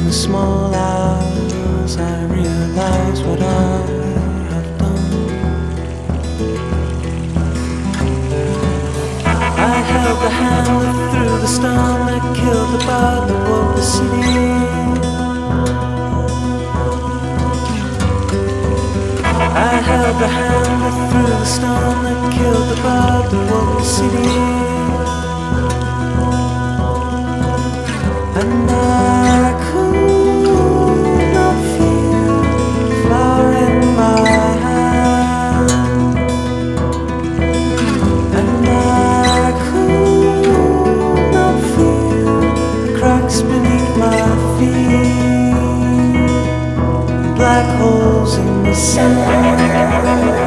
the small hours I realize what I have done. I held the hand that threw the stone that killed the bird that woke the city. I held the hand that threw the stone that killed the bird that woke the city. And I could not feel the flower in my hand. And I could not feel the cracks beneath my feet, black holes in the sand.